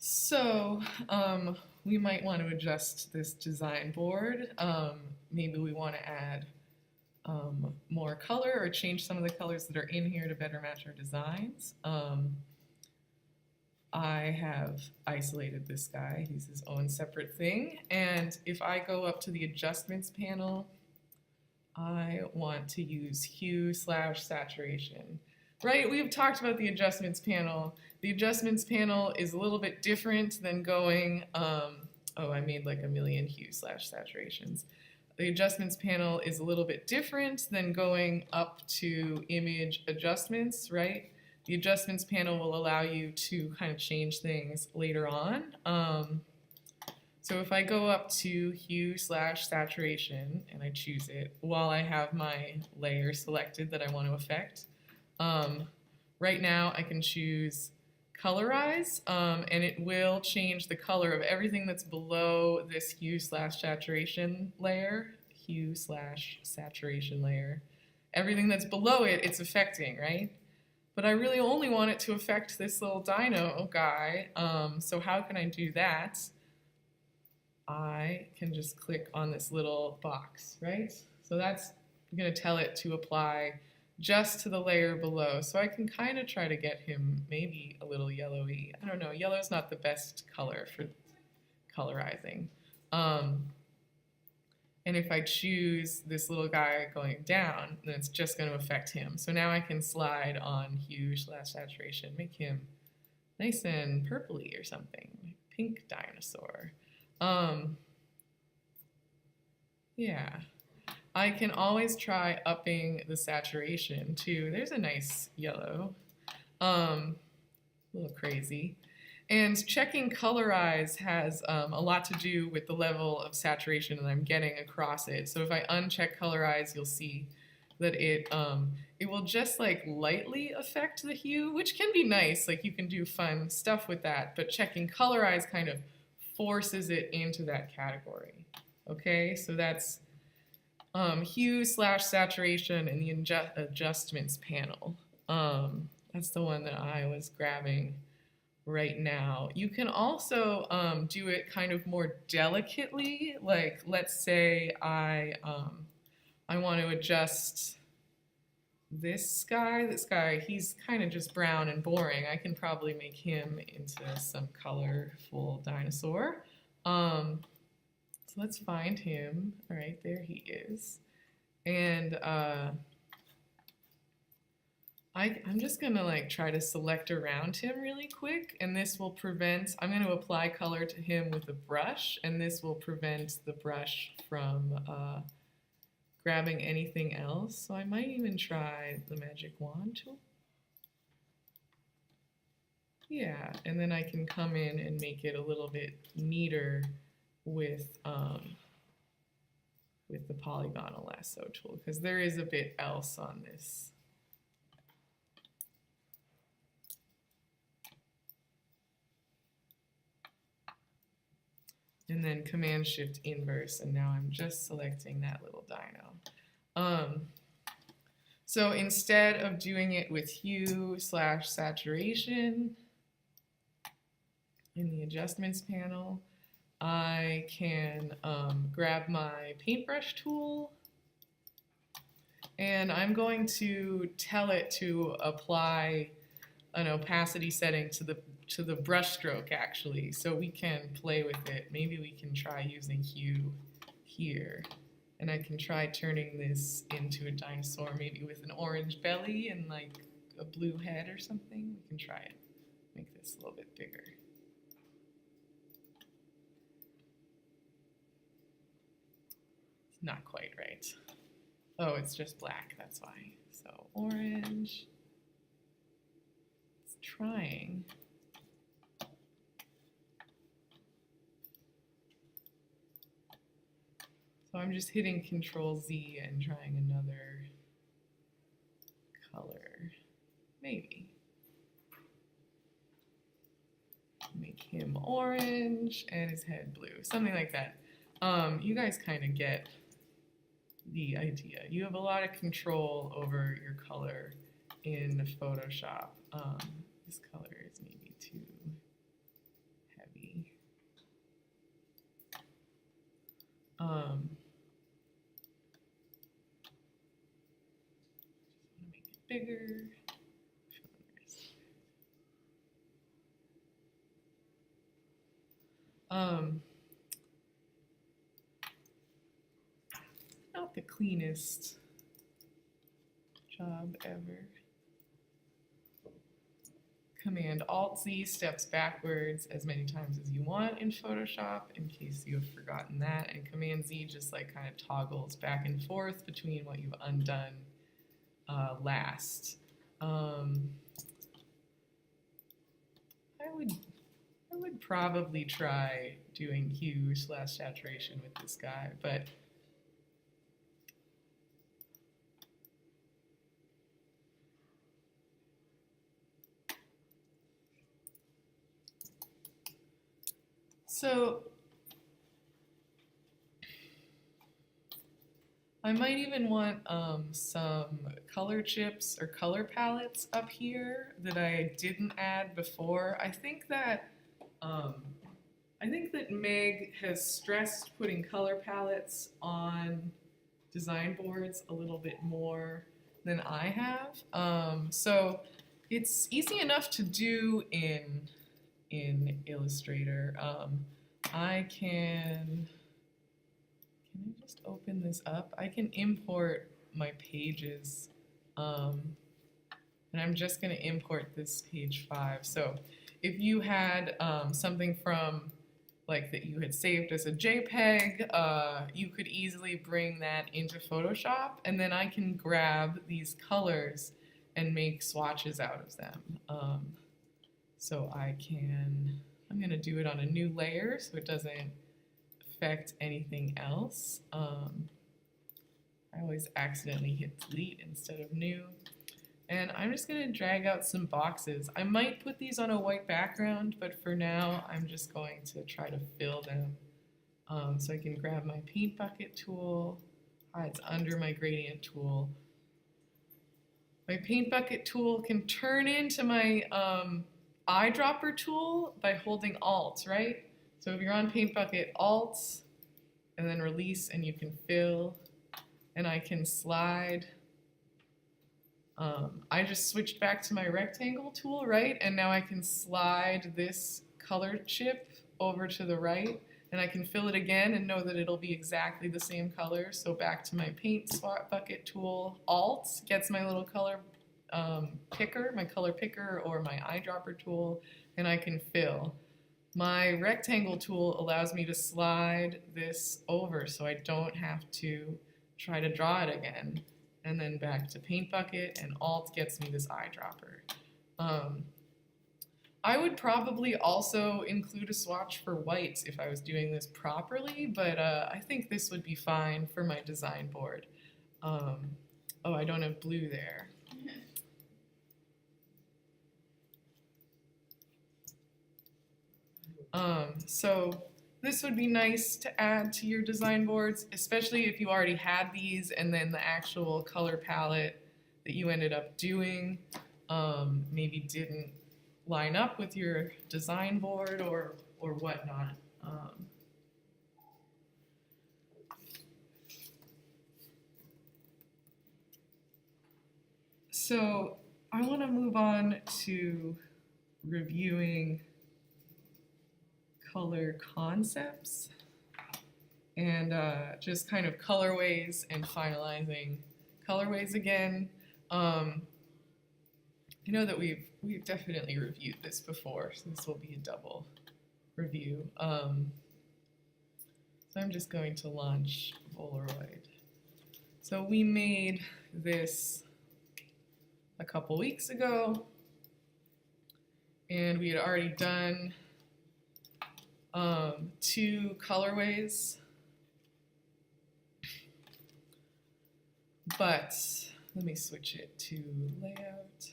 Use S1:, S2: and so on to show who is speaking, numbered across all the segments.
S1: So, we might want to adjust this design board. Maybe we want to add more color or change some of the colors that are in here to better match our designs. I have isolated this guy. He's his own separate thing. And if I go up to the adjustments panel, I want to use Hue/Saturation. Right, we've talked about the adjustments panel. The adjustments panel is a little bit different than going, oh, I made like a million Hue/Saturations. The adjustments panel is a little bit different than going up to image adjustments, right? The adjustments panel will allow you to kind of change things later on. So if I go up to Hue/Saturation and I choose it while I have my layer selected that I want to affect, right now I can choose Colorize, and it will change the color of everything that's below this Hue/Saturation layer. Hue/Saturation layer. Everything that's below it, it's affecting, right? But I really only want it to affect this little dino guy, so how can I do that? I can just click on this little box, right? So that's going to tell it to apply just to the layer below. So I can kind of try to get him maybe a little yellowy. I don't know, yellow's not the best color for colorizing. And if I choose this little guy going down, then it's just going to affect him. So now I can slide on Hue/Saturation, make him nice and purpley or something, pink dinosaur. Yeah. I can always try upping the saturation too. There's a nice yellow, a little crazy. And checking Colorize has a lot to do with the level of saturation that I'm getting across it. So if I uncheck Colorize, you'll see that it will just like lightly affect the hue, which can be nice. Like you can do fun stuff with that, but checking Colorize kind of forces it into that category. Okay, so that's Hue/Saturation in the adjustments panel. That's the one that I was grabbing right now. You can also do it kind of more delicately. Like let's say I want to adjust this guy. This guy, he's kind of just brown and boring. I can probably make him into some colorful dinosaur. So let's find him. All right, there he is. And I'm just gonna like try to select around him really quick, and this will prevent, I'm gonna apply color to him with a brush, and this will prevent the brush from grabbing anything else. So I might even try the magic wand tool. Yeah, and then I can come in and make it a little bit neater with the polygonal lasso tool, because there is a bit else on this. And then Command-Shift inverse, and now I'm just selecting that little dino. So instead of doing it with Hue/Saturation in the adjustments panel, I can grab my paintbrush tool, and I'm going to tell it to apply an opacity setting to the brush stroke actually, so we can play with it. Maybe we can try using hue here, and I can try turning this into a dinosaur, maybe with an orange belly and like a blue head or something. We can try it. Make this a little bit bigger. Not quite right. Oh, it's just black, that's why. So orange. It's trying. So I'm just hitting Control-Z and trying another color. Maybe. Make him orange and his head blue. Something like that. You guys kind of get the idea. You have a lot of control over your color in Photoshop. This color is maybe too bigger. Not the cleanest job ever. Command-Alt-Z steps backwards as many times as you want in Photoshop, in case you have forgotten that, and Command-Z just like kind of toggles back and forth between what you've undone last. I would probably try doing Hue/Saturation with this guy, but so I might even want some color chips or color palettes up here that I didn't add before. I think that Meg has stressed putting color palettes on design boards a little bit more than I have. So it's easy enough to do in Illustrator. I just open this up? I can import my pages, and I'm just going to import this page 5. So if you had something from like that you had saved as a JPEG, you could easily bring that into Photoshop, and then I can grab these colors and make swatches out of them. So I'm going to do it on a new layer so it doesn't affect anything else. I always accidentally hit delete instead of new. And I'm just going to drag out some boxes. I might put these on a white background, but for now I'm just going to try to fill them. So I can grab my paint bucket tool. It's under my gradient tool. My paint bucket tool can turn into my eyedropper tool by holding Alt, right? So if you're on paint bucket, Alt, and then release, and you can fill, and I can slide. I just switched back to my rectangle tool, right? And now I can slide this color chip over to the right, and I can fill it again and know that it'll be exactly the same color. So back to my paint bucket tool, Alt gets my little color picker, my color picker, or my eyedropper tool, and I can fill. My rectangle tool allows me to slide this over so I don't have to try to draw it again. And then back to paint bucket, and Alt gets me this eyedropper. I would probably also include a swatch for whites if I was doing this properly, but I think this would be fine for my design board. Oh, I don't have blue there. So this would be nice to add to your design boards, especially if you already had these and then the actual color palette that you ended up doing maybe didn't line up with your design board or whatnot. So I want to move on to reviewing color concepts and just kind of colorways and finalizing colorways again. I know that we've definitely reviewed this before, so this will be a double review. So I'm just going to launch Polaroid. So we made this a couple weeks ago, and we had already done 2 colorways, but let me switch it to layout.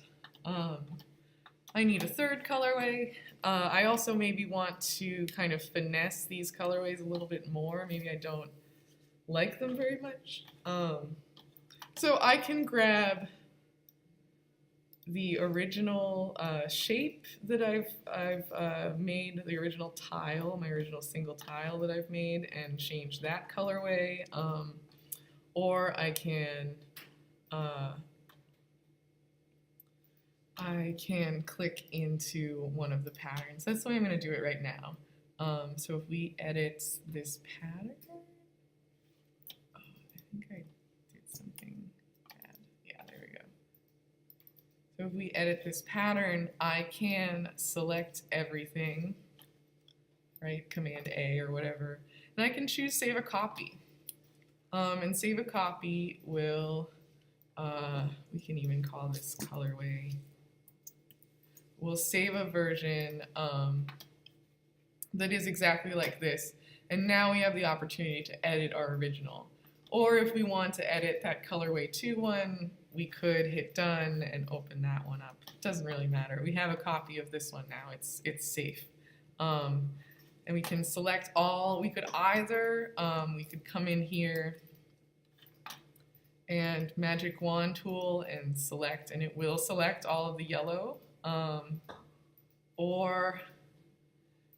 S1: I need a 3rd colorway. I also maybe want to kind of finesse these colorways a little bit more. Maybe I don't like them very much. So I can grab the original shape that I've made, the original tile, my original single tile that I've made, and change that colorway. Or I can I can click into one of the patterns. That's the way I'm going to do it right now. So if we edit this pattern, oh, I think I did something bad. Yeah, there we go. So if we edit this pattern, I can select everything, right? Command A or whatever, and I can choose save a copy. And save a copy will, we can even call this colorway. We'll save a version that is exactly like this, and now we have the opportunity to edit our original. Or if we want to edit that colorway 2 one, we could hit done and open that one up. It doesn't really matter. We have a copy of this one now. It's safe. And we can select all. We could either, we could come in here and magic wand tool and select, and it will select all of the yellow. Or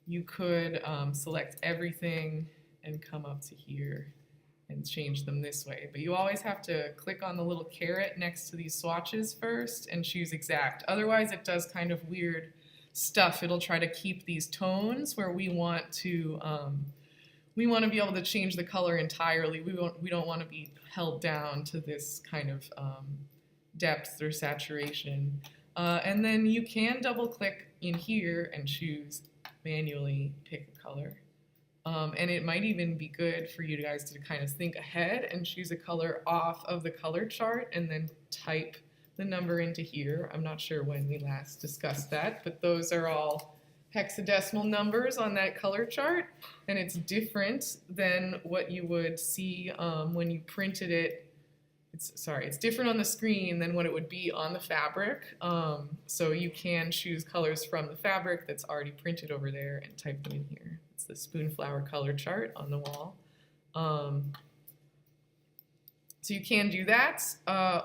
S1: you could select everything and come up to here and change them this way. But you always have to click on the little caret next to these swatches first and choose exact. Otherwise it does kind of weird stuff. It'll try to keep these tones where we want to be able to change the color entirely. We don't want to be held down to this kind of depth or saturation. And then you can double click in here and choose manually pick a color. And it might even be good for you guys to kind of think ahead and choose a color off of the color chart and then type the number into here. I'm not sure when we last discussed that, but those are all hexadecimal numbers on that color chart, and it's different than what you would see when you printed it. It's different on the screen than what it would be on the fabric. So you can choose colors from the fabric that's already printed over there and type them in here. It's the spoonflower color chart on the wall. So you can do that,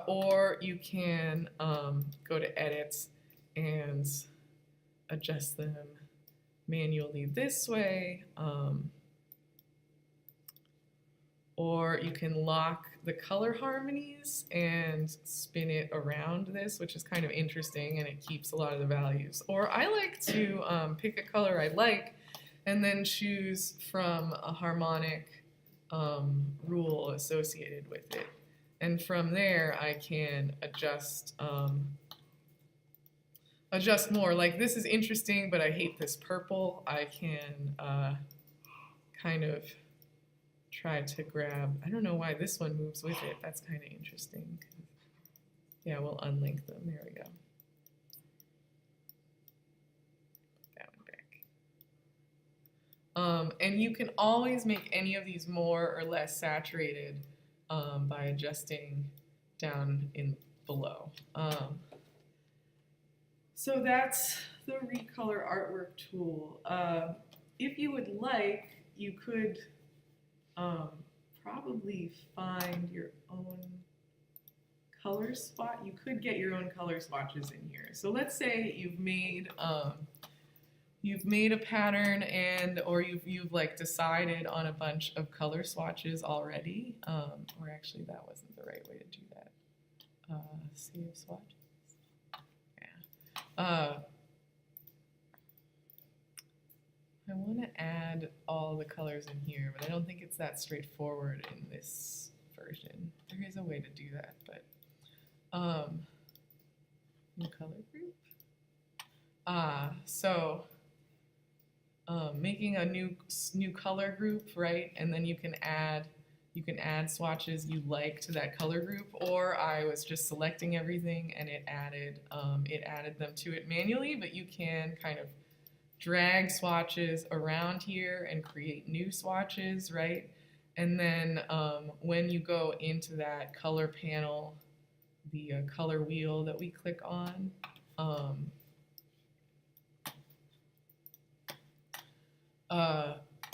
S1: or you can go to edit and adjust them manually this way, or you can lock the color harmonies and spin it around this, which is kind of interesting, and it keeps a lot of the values. Or I like to pick a color I like and then choose from a harmonic rule associated with it. And from there I can adjust more. Like, this is interesting, but I hate this purple. I can kind of try to grab, I don't know why this one moves with it. That's kind of interesting. Yeah, we'll unlink them. There we go. That one back. And you can always make any of these more or less saturated by adjusting down in below. So that's the Recolor Artwork tool. If you would like, you could probably find your own color spot. You could get your own color swatches in here. So let's say you've made a pattern, or you've like decided on a bunch of color swatches already. Or actually, that wasn't the right way to do that. Save swatches. Yeah. I want to add all the colors in here, but I don't think it's that straightforward in this version. There is a way to do that, but new color group. Making a new color group, right? And then you can add swatches you like to that color group, or I was just selecting everything and it added them to it manually, but you can kind of drag swatches around here and create new swatches, right? And then when you go into that color panel, the color wheel that we click on,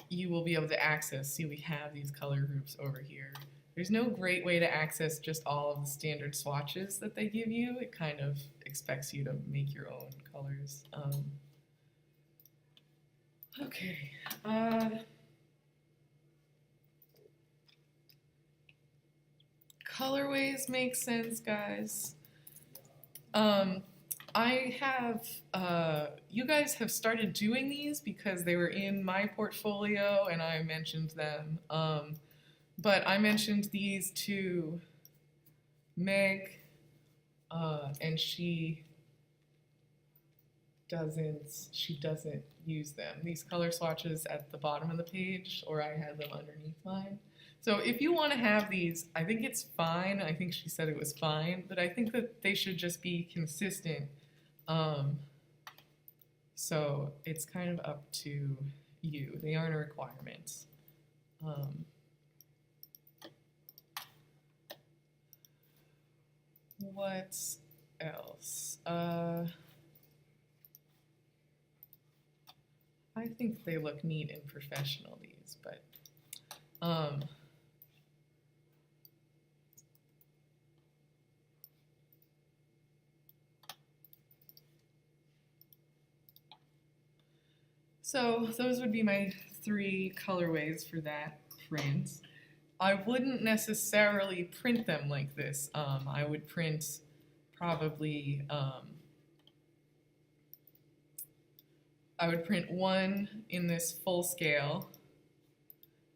S1: you will be able to access, see we have these color groups over here. There's no great way to access just all of the standard swatches that they give you. It kind of expects you to make your own colors. Okay. Colorways make sense, guys. I have, you guys have started doing these because they were in my portfolio and I mentioned them. But I mentioned these to Meg, and she doesn't use them. These color swatches at the bottom of the page, or I had them underneath mine. So if you want to have these, I think it's fine. I think she said it was fine, but I think that they should just be consistent. So it's kind of up to you. They aren't a requirement. What else? I think they look neat and professional, these, but so those would be my 3 colorways for that print. I wouldn't necessarily print them like this. I would print probably, I would print one in this full scale,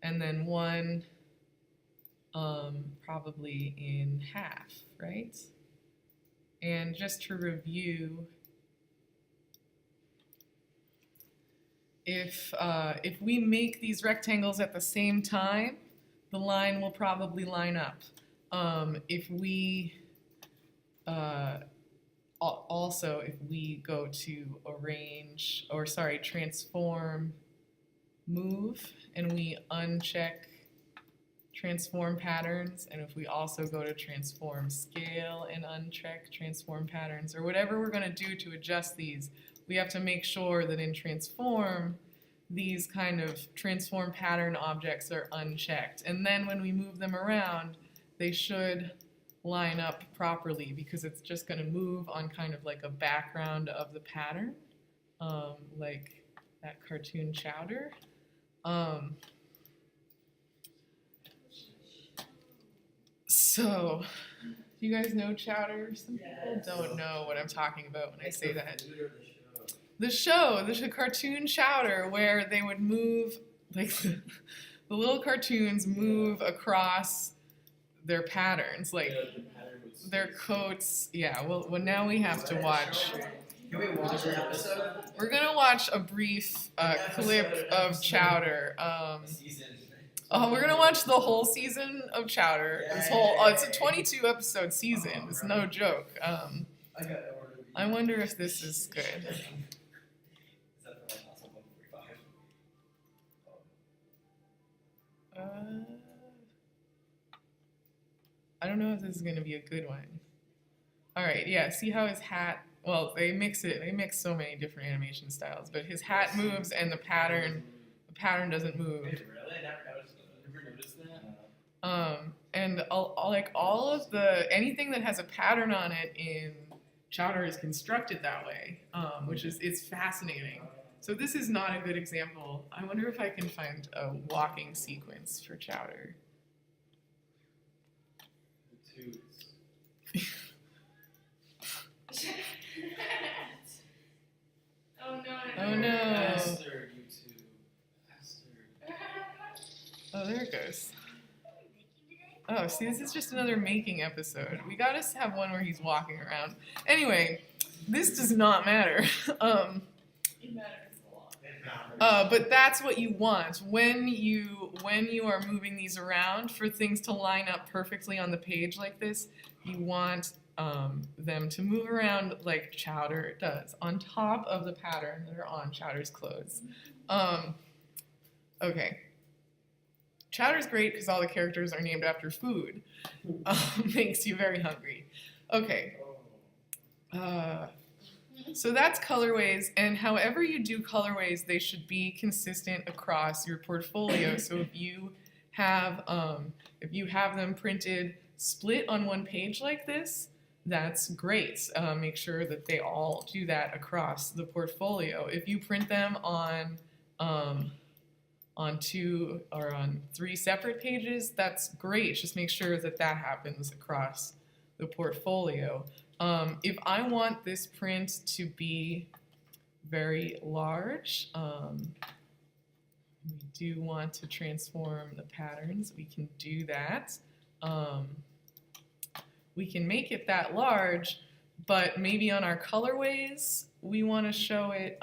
S1: and then one probably in half, right? And just to review, if we make these rectangles at the same time, the line will probably line up. If we also, if we go to arrange, or sorry, transform, move, and we uncheck transform patterns, and if we also go to transform scale and uncheck transform patterns, or whatever we're going to do to adjust these, we have to make sure that in transform, these kind of transform pattern objects are unchecked. And then when we move them around, they should line up properly, because it's just going to move on kind of like a background of the pattern, like that cartoon Chowder. So, do you guys know Chowder? Some people don't know what I'm talking about when I say that. The cartoon Chowder, where they would move, like the little cartoons move across their patterns, like their coats. Yeah, well now we have to watch.
S2: Can we watch an episode?
S1: We're gonna watch a brief clip of Chowder. We're gonna watch the whole season of Chowder. This whole it's a 22 episode season. It's no joke. I wonder if this is good. I don't know if this is going to be a good one. All right, yeah, see how his hat, well, they mix so many different animation styles, but his hat moves and the pattern doesn't move.
S2: Really? I never noticed that.
S1: And all of anything that has a pattern on it in Chowder is constructed that way, which is fascinating. So this is not a good example. I wonder if I can find a walking sequence for Chowder.
S3: Oh no.
S1: Oh no.
S2: Faster, YouTube. Faster.
S1: Oh, there it goes. Oh, see, this is just another making episode. We gotta have one where he's walking around. Anyway, this does not matter.
S3: It matters a lot.
S1: But that's what you want when you are moving these around, for things to line up perfectly on the page like this. You want them to move around like Chowder does, on top of the pattern that are on Chowder's clothes. Okay. Chowder's great because all the characters are named after food. Makes you very hungry. Okay. So that's colorways, and however you do colorways, they should be consistent across your portfolio. So if you have them printed split on one page like this, that's great. Make sure that they all do that across the portfolio. If you print them on 2 or on 3 separate pages, that's great. Just make sure that that happens across the portfolio. If I want this print to be very large, we do want to transform the patterns. We can do that. We can make it that large, but maybe on our colorways, we want to show it.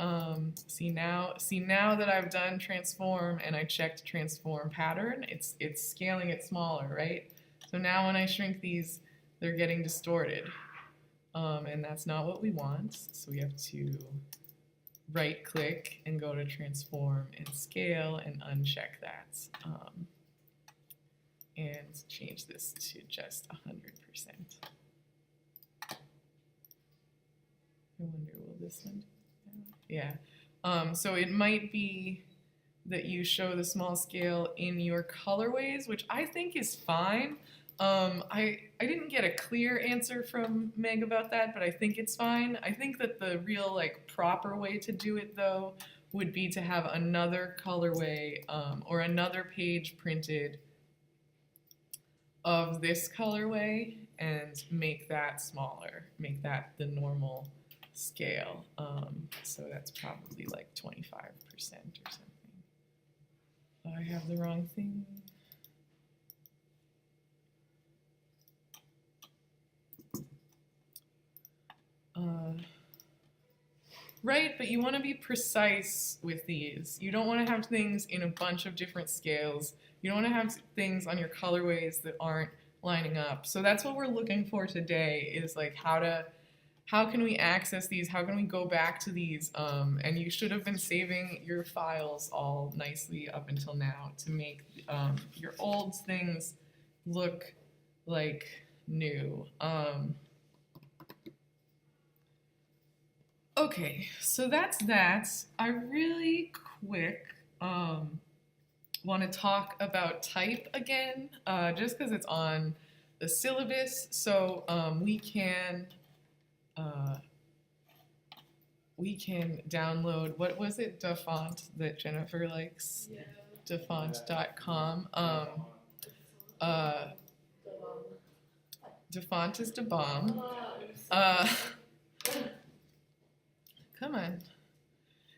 S1: See now that I've done transform and I checked transform pattern, it's scaling it smaller, right? So now when I shrink these, they're getting distorted, and that's not what we want. So we have to right click and go to transform and scale and uncheck that, and change this to just 100%. I wonder, will this one do that? Yeah. So it might be that you show the small scale in your colorways, which I think is fine. I didn't get a clear answer from Meg about that, but I think it's fine. I think that the real proper way to do it though would be to have another colorway or another page printed of this colorway and make that smaller, make that the normal scale. So that's probably like 25% or something. I have the wrong thing. Right, but you want to be precise with these. You don't want to have things in a bunch of different scales. You don't want to have things on your colorways that aren't lining up. So that's what we're looking for today, is like how can we access these? How can we go back to these? And you should have been saving your files all nicely up until now to make your old things look like new. Okay, so that's that. I really quick want to talk about type again, just because it's on the syllabus. So we can download, what was it, DaFont that Jennifer likes?
S3: Yeah.
S1: DaFont.com. DaFont is the bomb. Come on.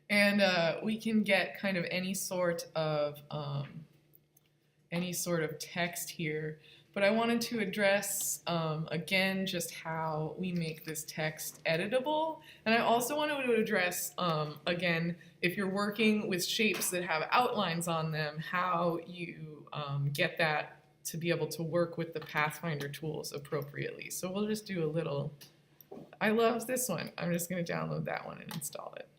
S1: And we can get kind of any sort of text here. But I wanted to address, again, just how we make this text editable. And I also wanted to address, again, if you're working with shapes that have outlines on them, how you get that to be able to work with the Pathfinder tools appropriately. So we'll just do a little, I love this one. I'm just going to download that one and install it.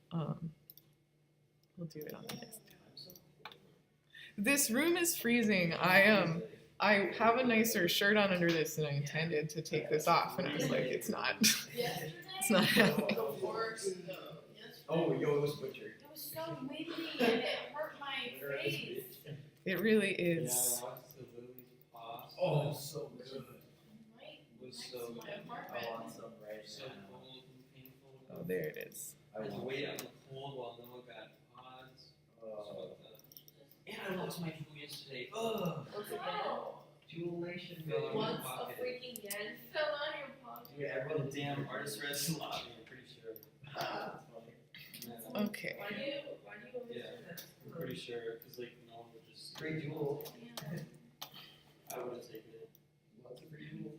S1: We'll do it on the next. This room is freezing. I have a nicer shirt on under this, and I intended to take this off, and I was like, it's not. It's not happening.
S4: Oh, yo, it was butchered.
S3: It was so windy and it hurt my face.
S1: It really
S2: Yeah,
S1: is.
S2: I watched the Lily's Past.
S4: Oh, so good.
S3: Right
S2: It was
S3: next
S2: so
S3: to my
S2: good.
S4: I
S3: apartment.
S4: want some right
S2: So
S4: now.
S2: cold and painful.
S1: Oh, there it is.
S2: I had to wait out in the cold while Noah got pods. And I lost my jewel yesterday. Ugh.
S3: Once again.
S4: Jewelation
S2: Fell on
S3: Once
S2: your
S3: a
S2: pocket.
S3: freaking yen. Fell on your pocket.
S4: Dude,
S2: The
S4: everyone
S2: damn artist red slot, I'm pretty sure.
S4: That's funny.
S2: Yeah,
S1: Okay.
S3: Why do you always do that?
S2: I'm pretty sure, because like Noah would just.
S4: Free jewel.
S3: Yeah.
S2: I would have taken it.
S4: Lots of free jewel.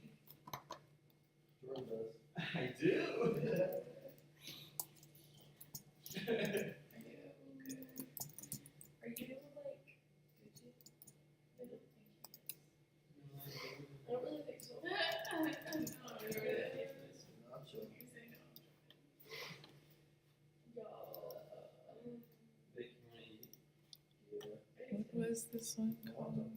S4: Jordan does.
S2: I do.
S3: Are you like Gucci? I don't really think so.
S4: Not sure.
S2: Bake my eat.
S4: Yeah.
S1: What was this one called? Or
S3: Do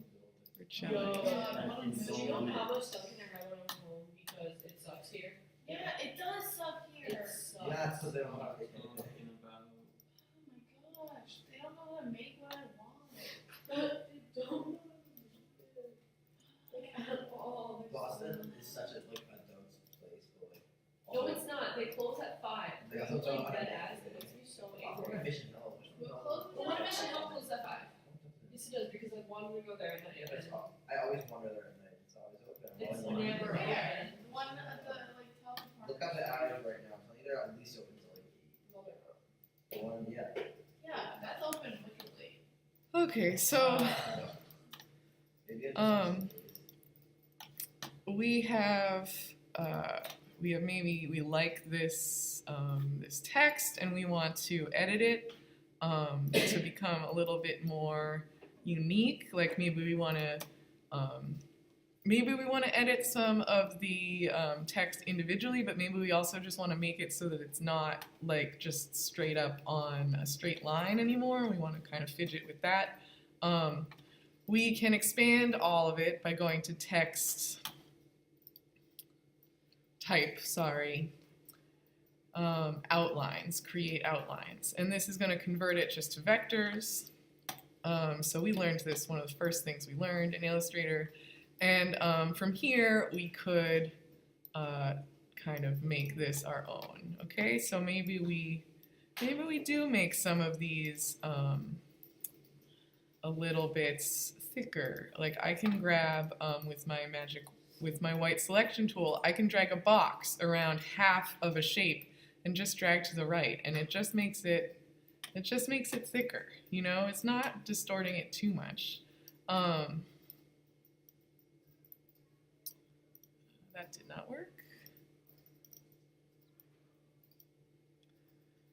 S3: you
S1: challenge?
S3: know how much stuff can I run on home because it sucks here? Yeah, it does suck here. It sucks.
S4: Yeah, it's so they don't have to.
S2: Talking about.
S3: Oh my gosh, they don't know how to make what I want. They don't know how to make it. Like at all. They're
S4: Boston
S3: so-
S4: is such a adult place, but like.
S3: No, it's not. They close at 5.
S4: They
S3: It's
S4: also don't
S3: like
S4: have-
S3: dead ass. It makes me so
S4: What
S3: angry.
S4: Mission Hill?
S3: But what Mission Hill closes at 5? Yes, it does because I wanted to go there and then
S4: Yeah,
S3: it
S4: it's
S3: opened.
S4: I always wonder there at night. It's always open. I'm
S3: It's
S4: always wondering.
S3: never open.
S5: One at the like top
S4: The one, yeah.
S3: Yeah, that's open literally.
S1: Okay, so
S4: Maybe it's-
S1: we have maybe we like this this text and we want to edit it to become a little bit more unique. Like maybe we want to edit some of the text individually, but maybe we also just want to make it so that it's not like just straight up on a straight line anymore. We want to kind of fidget with that. We can expand all of it by going to text type, outlines, create outlines. And this is going to convert it just to vectors. So we learned this, one of the first things we learned in Illustrator. And from here, we could kind of make this our own. Okay, so maybe we do make some of these a little bit thicker. Like I can grab with my white selection tool, I can drag a box around half of a shape and just drag to the right, and it just makes it thicker. You know, it's not distorting it too much. That did not work.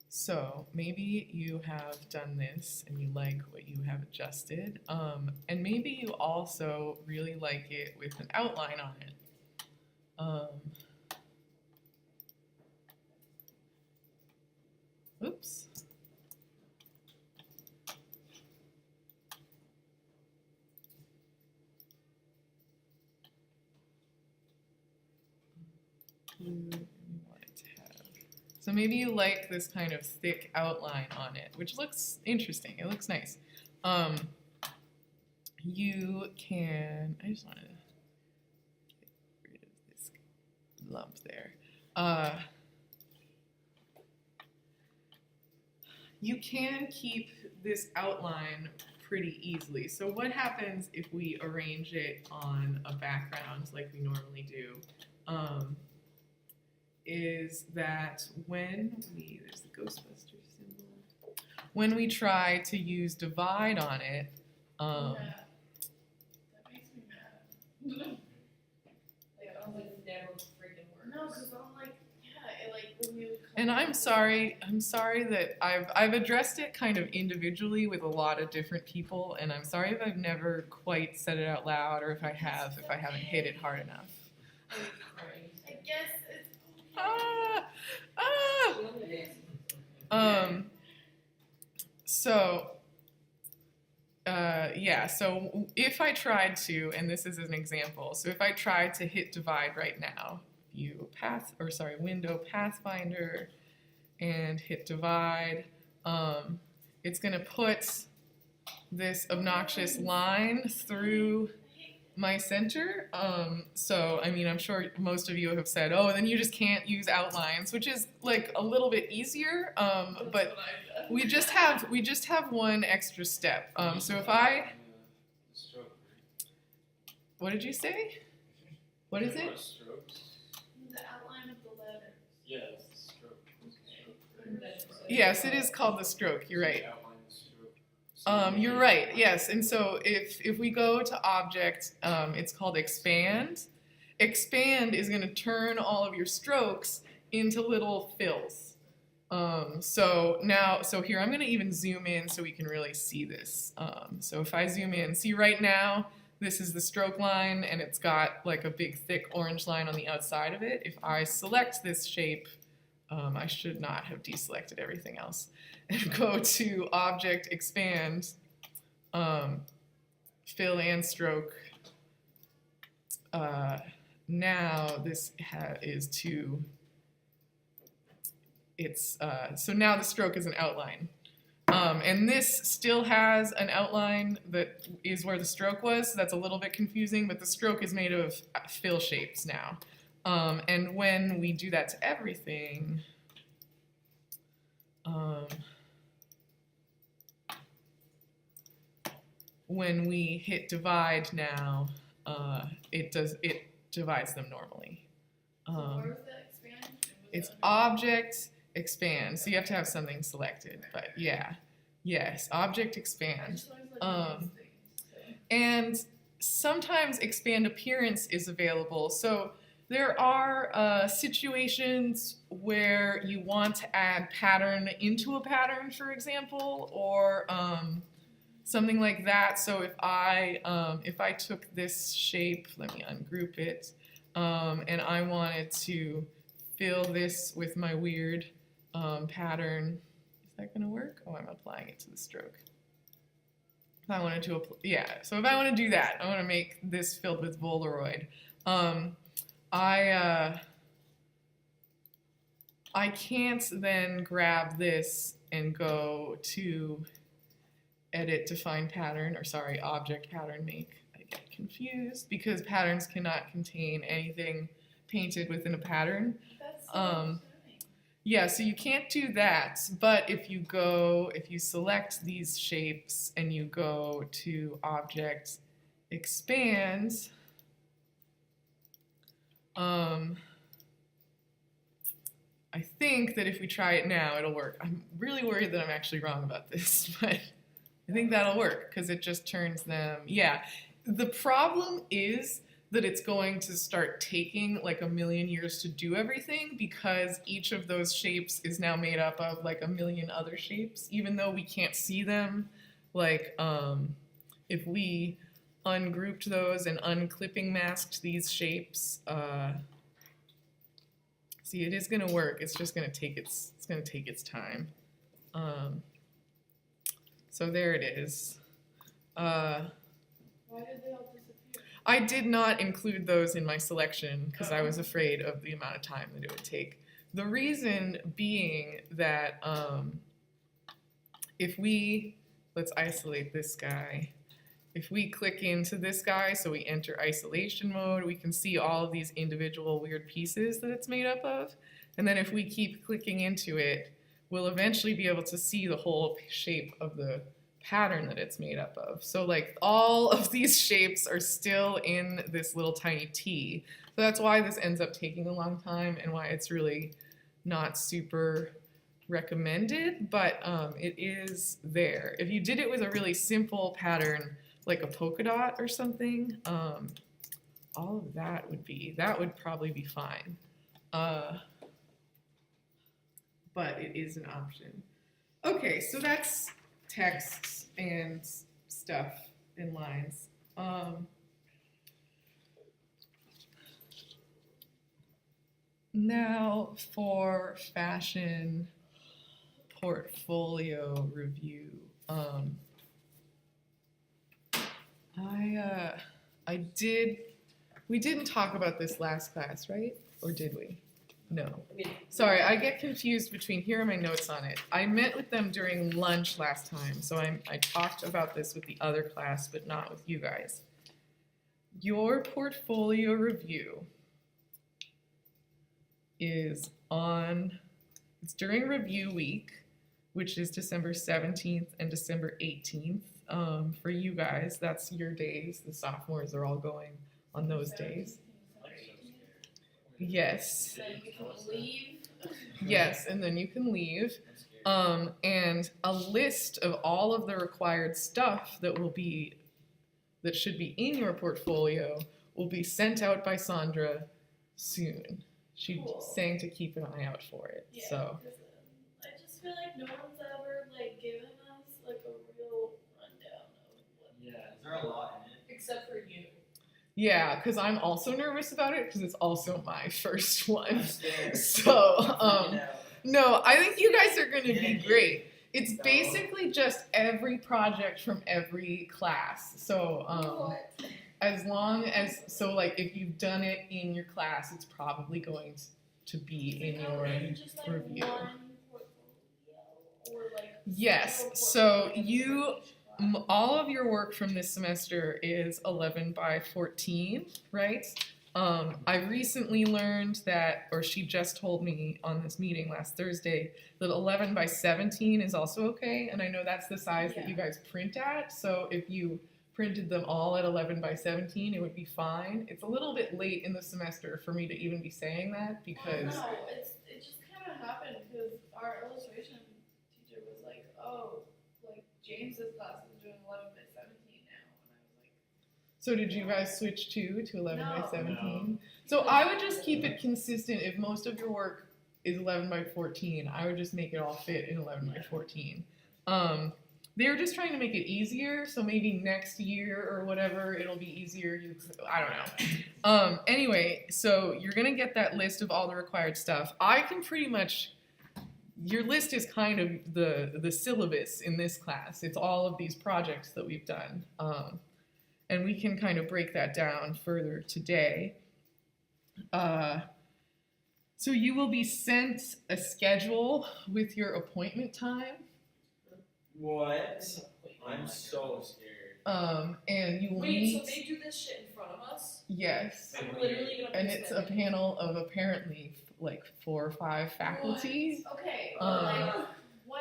S1: So maybe you have done this and you like what you have adjusted, and maybe you also really like it with an outline on it. Oops. So maybe you like this kind of thick outline on it, which looks interesting. It looks nice. You can, I just want to get rid of this lump there. You can keep this outline pretty easily. So what happens if we arrange it on a background like we normally do? Is that when there's the Ghostbuster symbol. When we try to use divide on it,
S3: Yeah. That makes me mad.
S5: Like, I don't think it never freaking works.
S3: No, because I'm like, yeah, it like when you.
S1: and I'm sorry that I've addressed it kind of individually with a lot of different people, and I'm sorry if I've never quite said it out loud, or if I haven't hit it hard enough.
S3: I guess it's.
S1: So if I tried to, and this is an example, so if I tried to hit divide right now, window Pathfinder and hit divide, it's gonna put this obnoxious line through my center. So I mean, I'm sure most of you have said, oh, then you just can't use outlines, which is like a little bit easier, but we just have one extra step. So if I, what did you say? What is it?
S3: The outline of the letters.
S2: Yeah, it's the stroke.
S1: Yes, it is called the stroke. You're right. You're right. Yes, and so if we go to object, it's called expand. Expand is going to turn all of your strokes into little fills. So here I'm going to even zoom in so we can really see this. So if I zoom in, see right now, this is the stroke line, and it's got like a big thick orange line on the outside of it. If I select this shape, I should not have deselected everything else, and go to Object, Expand, Fill and Stroke. Now this is to, so now the stroke is an outline. And this still has an outline that is where the stroke was, so that's a little bit confusing, but the stroke is made of fill shapes now. And when we do that to everything, when we hit divide now, it divides them normally.
S3: So where was that expand?
S1: It's Object, expand. So you have to have something selected, but yeah. Yes, object
S3: I
S1: expand.
S3: just always like these things. So.
S1: And sometimes expand appearance is available. So there are situations where you want to add pattern into a pattern, for example, or something like that. So if I took this shape, let me ungroup it, and I wanted to fill this with my weird pattern, is that going to work? Oh, I'm applying it to the stroke. If I wanted to, so if I want to do that, I want to make this filled with Polaroid. I can't then grab this and go to edit, define pattern, or sorry, object pattern make. I get confused because patterns cannot contain anything painted within a pattern.
S3: That's so upsetting.
S1: Yeah, so you can't do that, but if you select these shapes and you go to object expand, I think that if we try it now, it'll work. I'm really worried that I'm actually wrong about this, but I think that'll work because it just turns them, yeah. The problem is that it's going to start taking like a million years to do everything because each of those shapes is now made up of like a million other shapes, even though we can't see them. Like if we ungrouped those and unclipping masked these shapes, see, it is gonna work. It's just gonna take its time. So there it is.
S3: Why did they all disappear?
S1: I did not include those in my selection because I was afraid of the amount of time that it would take. The reason being that let's isolate this guy. If we click into this guy, so we enter isolation mode, we can see all of these individual weird pieces that it's made up of. And then if we keep clicking into it, we'll eventually be able to see the whole shape of the pattern that it's made up of. So like all of these shapes are still in this little tiny T. So that's why this ends up taking a long time and why it's really not super recommended, but it is there. If you did it with a really simple pattern, like a polka dot or something, all of that would probably be fine. But it is an option. Okay, so that's texts and stuff and lines. Now for fashion portfolio review. We didn't talk about this last class, right? Or did we? No. Sorry, I get confused between, here are my notes on it. I met with them during lunch last time, so I talked about this with the other class, but not with you guys. Your portfolio review is it's during review week, which is December 17th and December 18th. For you guys, that's your days. The sophomores are all going on those days. Yes.
S3: So you can leave.
S1: Yes, and then you can leave. And a list of all of the required stuff that should be in your portfolio will be sent out by Sandra soon. She's saying to keep an eye out for it.
S3: Yeah,
S1: So
S3: 'cause, I just feel like no one's ever like given us like a real rundown of what.
S2: Yeah, is there a lot in it?
S3: Except for you.
S1: yeah, because I'm also nervous about it because it's also my first one.
S2: I'm scared.
S1: So
S2: You know.
S1: no, I think you guys are going to be
S2: Yeah.
S1: great. It's
S2: No.
S1: basically just every project from every class. So
S3: What?
S1: as long as, so like if you've done it in your class, it's probably going to be in your
S3: Just like
S1: review.
S3: one portfolio or like
S1: Yes,
S3: several
S1: so
S3: portfolios
S1: you,
S3: for each class.
S1: all of your work from this semester is 11 by 14, right? I recently learned that, or she just told me on this meeting last Thursday, that 11 by 17 is also okay, and I know that's the size that you guys print at, so if you printed them all at 11 by 17, it would be fine. It's a little bit late in the semester for me to even be saying that because,
S3: No, it just kind of happened because our illustration teacher was like, oh, like James's class is doing 11 by 17 now, and I was like,
S1: So did you guys switch to 11 by
S3: No.
S1: 17? So I would just keep it consistent. If most of your work is 11 by 14, I would just make it all fit in 11 by 14. They were just trying to make it easier, so maybe next year or whatever, it'll be easier. I don't know. Anyway, so you're gonna get that list of all the required stuff. I can pretty much, your list is kind of the syllabus in this class. It's all of these projects that we've done. And we can kind of break that down further today. So you will be sent a schedule with your appointment time.
S2: What? I'm so scared.
S1: And you will
S5: Wait,
S1: meet.
S5: so they do this shit in front of us?
S1: Yes.
S5: I'm literally gonna
S1: And
S5: be
S1: it's a
S5: spending-
S1: panel of apparently like 4 or 5 faculty.
S3: what? Okay,
S1: Um,
S3: like, what?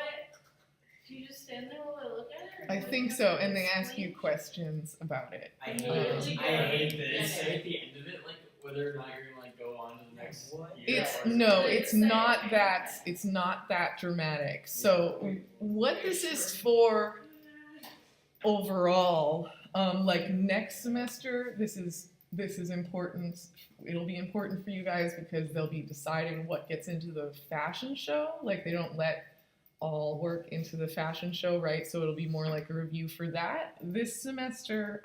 S3: Do you just stand there while I look at it? Or
S1: I
S3: do
S1: think
S3: have
S1: so,
S3: to
S1: and they ask you
S3: explain?
S1: questions about it.
S2: I
S5: literally
S2: hate
S5: gonna-
S2: this.
S5: Yeah.
S2: At the end of it, like whether or not you're gonna like go on to the next year.
S1: It's
S2: or-
S1: no,
S3: They
S1: it's
S3: say,
S1: not
S3: okay,
S1: that
S3: okay.
S1: it's not that dramatic. So what this is for overall, like next semester, this is important. It'll be important for you guys because they'll be deciding what gets into the fashion show. Like they don't let all work into the fashion show, right? So it'll be more like a review for that. This semester,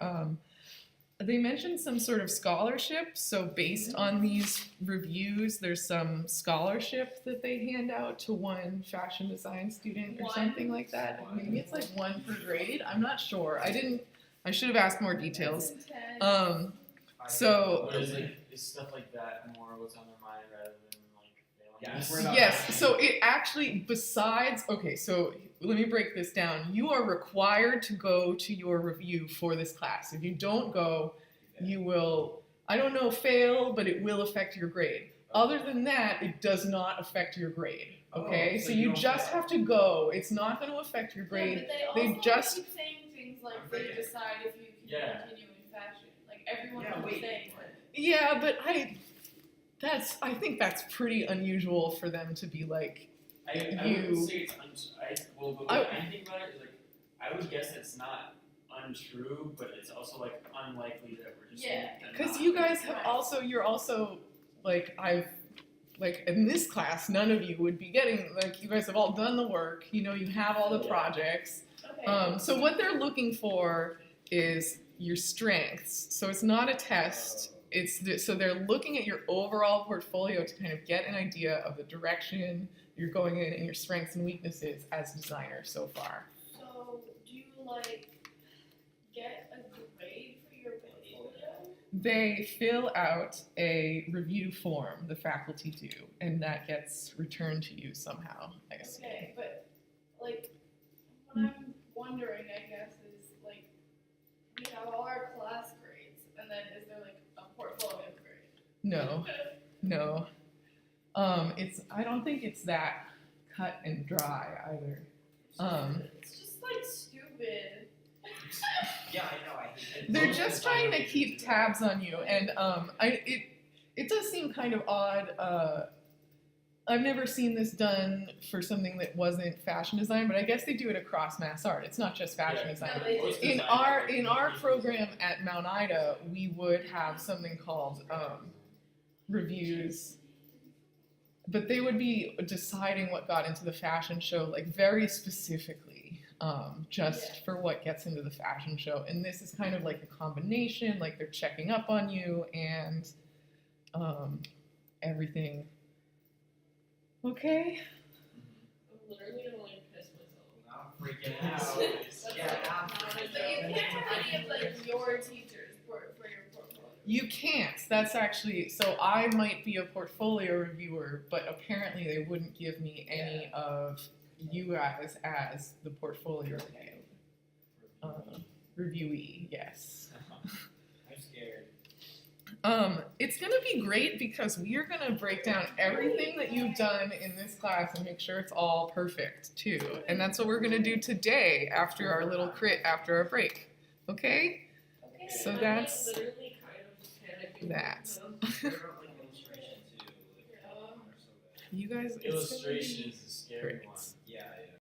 S1: they mentioned some sort of scholarship. So based on these reviews, there's some scholarship that they hand out to one fashion design student or
S3: One?
S1: something like that. Maybe it's like 1 per grade. I'm not sure. I should have asked more details.
S3: That's intense.
S1: So
S2: But is stuff like that more what's on their mind rather than like failing?
S4: Yes. We're not-
S1: yes, so it actually, besides, okay, so let me break this down. You are required to go to your review for this class. If you don't go, you will, I don't know, fail, but it will affect your grade. Other than that, it does not affect your grade, okay?
S4: Oh,
S1: so
S4: so
S1: you
S4: you don't
S1: just
S4: fail.
S1: have to go. It's not going to affect your
S3: Yeah,
S1: grade.
S3: but
S1: they
S3: they also
S1: just-
S3: keep saying things like
S2: I'm
S3: they
S2: freaking-
S3: decide if you can
S2: Yeah.
S3: continue in fashion. Like everyone
S4: Yeah,
S3: keeps
S4: wait.
S3: saying like,
S1: Yeah, but I think that's pretty unusual for them to be like,
S2: I
S1: You-
S2: wouldn't say it's well, but what I think about it is like I would guess it's not untrue, but it's also like unlikely that we're just
S3: Yeah,
S1: because
S2: not
S1: you guys
S2: gonna-
S1: have you're also like in this class, none of you would be getting, like, you guys have all done the work, you know, you have all the
S2: Yeah.
S1: projects.
S3: okay.
S1: So what they're looking for is your strengths. So it's not a test. So they're looking at your overall portfolio to kind of get an idea of the direction you're going in and your strengths and weaknesses as a designer so far.
S3: So do you like get a grade for your portfolio?
S1: They fill out a review form, the faculty do, and that gets returned to you somehow, I assume.
S3: Okay, but like what I'm wondering, I guess, is like we have all our class grades, and then is there like a portfolio grade?
S1: No, no. I don't think it's that cut and dry either.
S3: It's just like stupid.
S2: Yeah, I know. I hate it.
S1: They're
S2: Most
S1: just
S2: design
S1: trying to
S2: agencies
S1: keep
S2: do
S1: tabs on you, and it does seem kind of odd. I've never seen this done for something that wasn't fashion design, but I guess they do it across MassArt. It's not just fashion
S2: Yeah.
S1: design.
S3: No, they
S2: Most
S1: In
S2: design
S1: our
S2: agencies-
S1: program at Mount Ida, we would have something called reviews, but they would be deciding what got into the fashion show, like very specifically, just
S3: Yeah.
S1: for what gets into the fashion show. And this is kind of like a combination, like they're checking up on you and everything. Okay.
S5: I'm literally gonna like piss myself.
S2: I'm freaking out. Yeah, I'm
S3: But
S2: freaking
S3: you
S2: out.
S3: can't have any of like your teachers for your portfolio.
S1: You can't. That's actually, so I might be a portfolio reviewer, but apparently they wouldn't give me any of you guys as the portfolio reviewee, yes.
S2: I'm scared.
S1: It's gonna be great because we are gonna break down everything that you've done in this class and make sure it's all perfect too. And that's what we're gonna do today after our little crit, after our break. Okay?
S3: Okay.
S1: So
S5: I'm, like,
S1: that's
S5: literally kind of just panicking.
S1: that.
S5: you know?
S2: I wrote like illustration too. Like,
S3: Yeah.
S2: they're so
S1: You guys, it's gonna be
S2: Illustration is the scary
S1: great.
S2: one. Yeah, yeah.